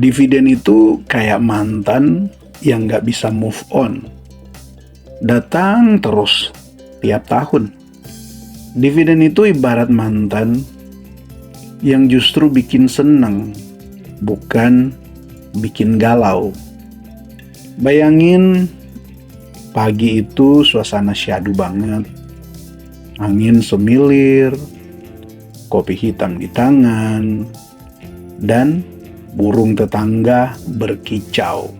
Dividen itu kayak mantan yang nggak bisa move on. Datang terus tiap tahun. Dividen itu ibarat mantan yang justru bikin senang, bukan bikin galau. Bayangin pagi itu suasana syahdu banget. Angin semilir, kopi hitam di tangan, dan burung tetangga berkicau.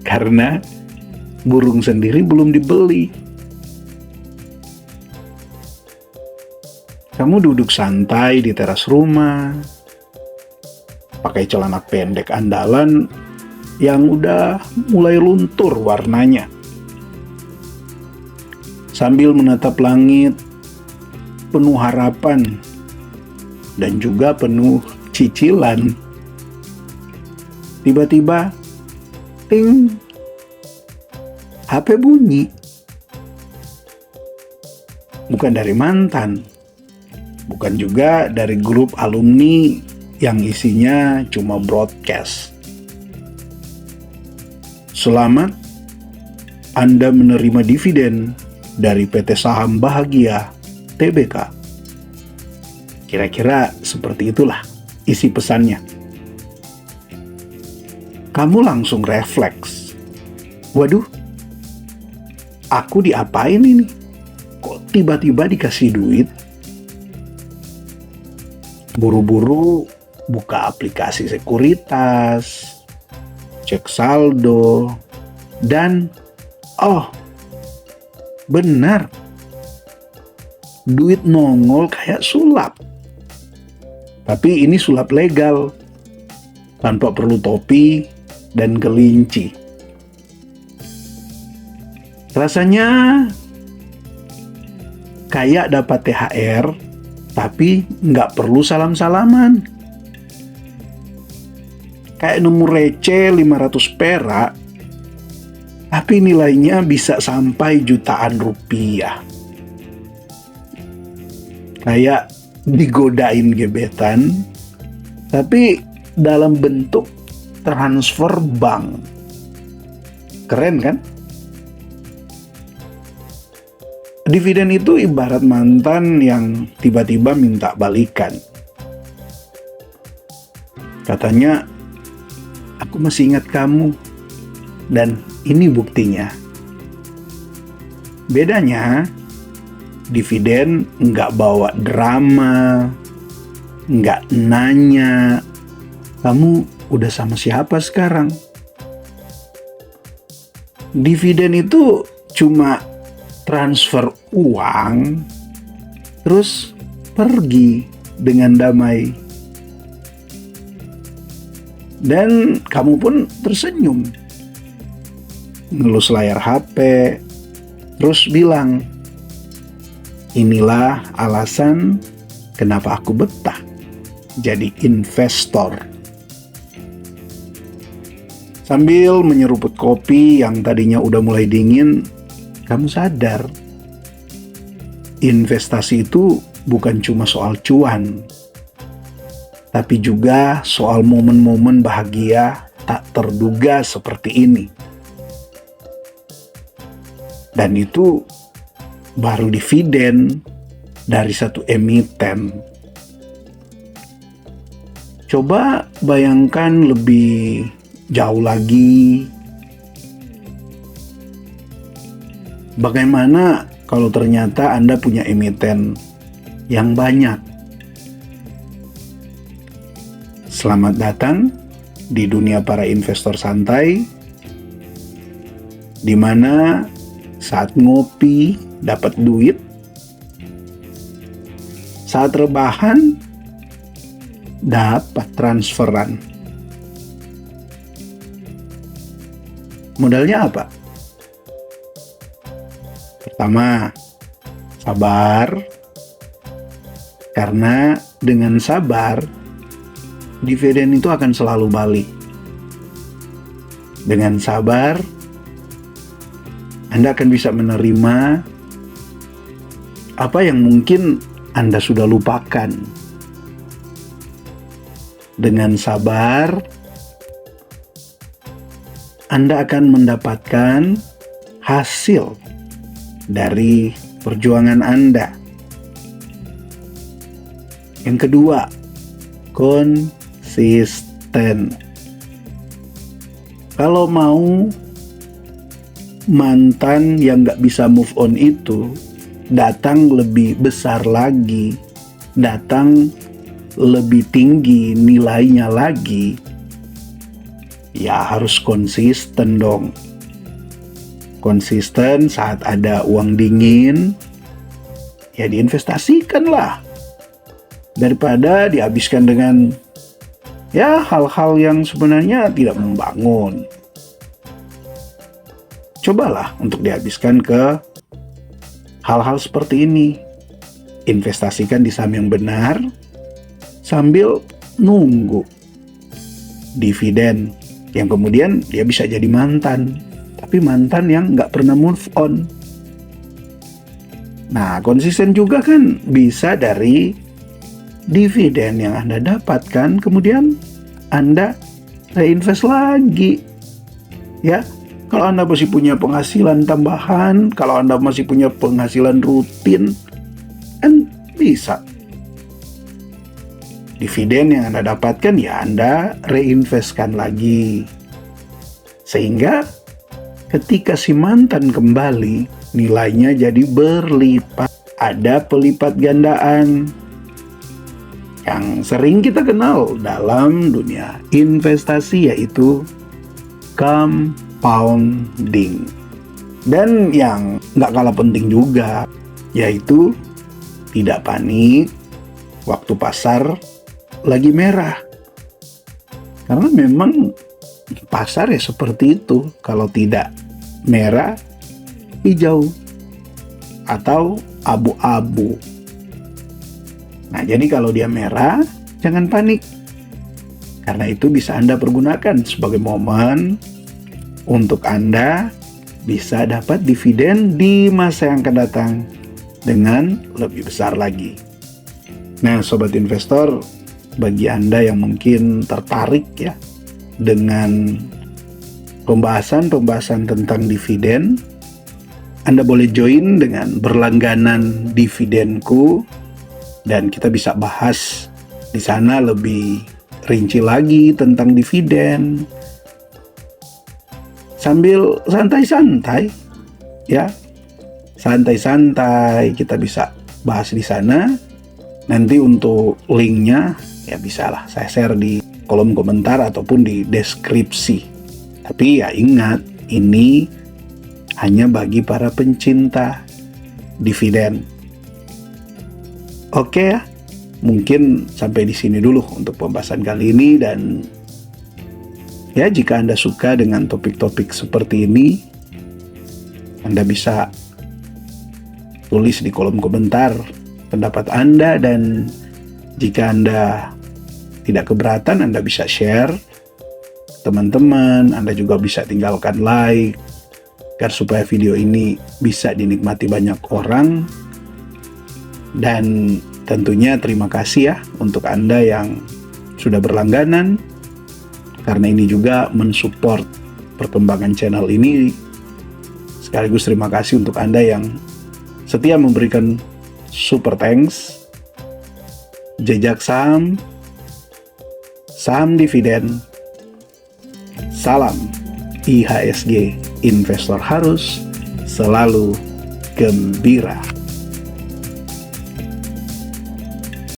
Karena burung sendiri belum dibeli. Kamu duduk santai di teras rumah, pakai celana pendek andalan yang udah mulai luntur warnanya. Sambil menatap langit penuh harapan dan juga penuh cicilan. Tiba-tiba, ting, HP bunyi. Bukan dari mantan, bukan juga dari grup alumni yang isinya cuma broadcast. Selamat, Anda menerima dividen dari PT Saham Bahagia TBK. Kira-kira seperti itulah isi pesannya. Kamu langsung refleks. Waduh, aku diapain ini? Kok tiba-tiba dikasih duit? Buru-buru buka aplikasi sekuritas, cek saldo, dan benar, duit nongol kayak sulap. Tapi ini sulap legal, tanpa perlu topi dan kelinci. Rasanya kayak dapat THR, tapi nggak perlu salam-salaman. Kayak nemu receh 500 perak, tapi nilainya bisa sampai jutaan rupiah. Kayak digodain gebetan, tapi dalam bentuk transfer bank. Keren kan? Dividen itu ibarat mantan yang tiba-tiba minta balikan. Katanya, aku masih ingat kamu, dan ini buktinya. Bedanya, dividen nggak bawa drama, nggak nanya, kamu udah sama siapa sekarang? Dividen itu cuma transfer uang, terus pergi dengan damai. Dan kamu pun tersenyum, ngelus layar HP, terus bilang, inilah alasan kenapa aku betah jadi investor. Sambil menyeruput kopi yang tadinya udah mulai dingin, kamu sadar, investasi itu bukan cuma soal cuan, tapi juga soal momen-momen bahagia tak terduga seperti ini. Dan itu baru dividen dari satu emiten. Coba bayangkan lebih jauh lagi, bagaimana kalau ternyata Anda punya emiten yang banyak? Selamat datang di dunia para investor santai, di mana saat ngopi dapat duit, saat rebahan dapat transferan. Modalnya apa? Pertama, sabar. Karena dengan sabar, dividen itu akan selalu balik. Dengan sabar, Anda akan bisa menerima apa yang mungkin Anda sudah lupakan. dengan sabar, Anda akan mendapatkan hasil dari perjuangan Anda. Yang kedua, konsisten. Kalau mau mantan yang gak bisa move on itu datang lebih besar lagi, datang lebih tinggi nilainya lagi, ya harus konsisten dong. Konsisten saat ada uang dingin, ya diinvestasikan lah. Daripada dihabiskan dengan ya hal-hal yang sebenarnya tidak membangun. Cobalah untuk dihabiskan ke hal-hal seperti ini. Investasikan di saham yang benar, sambil nunggu dividen yang kemudian dia bisa jadi mantan, tapi mantan yang nggak pernah move on. Nah, konsisten juga kan bisa dari dividen yang Anda dapatkan, kemudian Anda reinvest lagi. Ya, kalau Anda masih punya penghasilan tambahan, kalau Anda masih punya penghasilan rutin, kan bisa. Dividen yang Anda dapatkan ya Anda reinvestkan lagi. Sehingga ketika si mantan kembali, nilainya jadi berlipat. Ada pelipat gandaan yang sering kita kenal dalam dunia investasi, yaitu compounding. Dan yang nggak kalah penting juga, yaitu tidak panik waktu pasar lagi merah. Karena memang pasar ya seperti itu. Kalau tidak merah, hijau atau abu-abu. Nah, jadi kalau dia merah, jangan panik. Karena itu bisa Anda pergunakan sebagai momen untuk Anda bisa dapat dividen di masa yang akan datang dengan lebih besar lagi. Nah, sobat investor, bagi Anda yang mungkin tertarik ya dengan pembahasan tentang dividen, Anda boleh join dengan berlangganan dividenku dan kita bisa bahas di sana lebih rinci lagi tentang dividen sambil santai-santai ya. Santai-santai kita bisa bahas di sana. Nanti untuk linknya ya bisalah saya share di kolom komentar ataupun di deskripsi. Tapi ya ingat, ini hanya bagi para pencinta dividen. Oke ya, mungkin sampai di sini dulu untuk pembahasan kali ini. Dan ya, jika Anda suka dengan topik-topik seperti ini, Anda bisa tulis di kolom komentar pendapat Anda, dan jika Anda tidak keberatan, Anda bisa share teman-teman. Anda juga bisa tinggalkan like agar supaya video ini bisa dinikmati banyak orang. Dan tentunya terima kasih ya untuk Anda yang sudah berlangganan, karena ini juga mensupport perkembangan channel ini. Sekaligus terima kasih untuk Anda yang setia memberikan super thanks. Jejak saham, saham dividen, salam IHSG. Investor harus selalu gembira.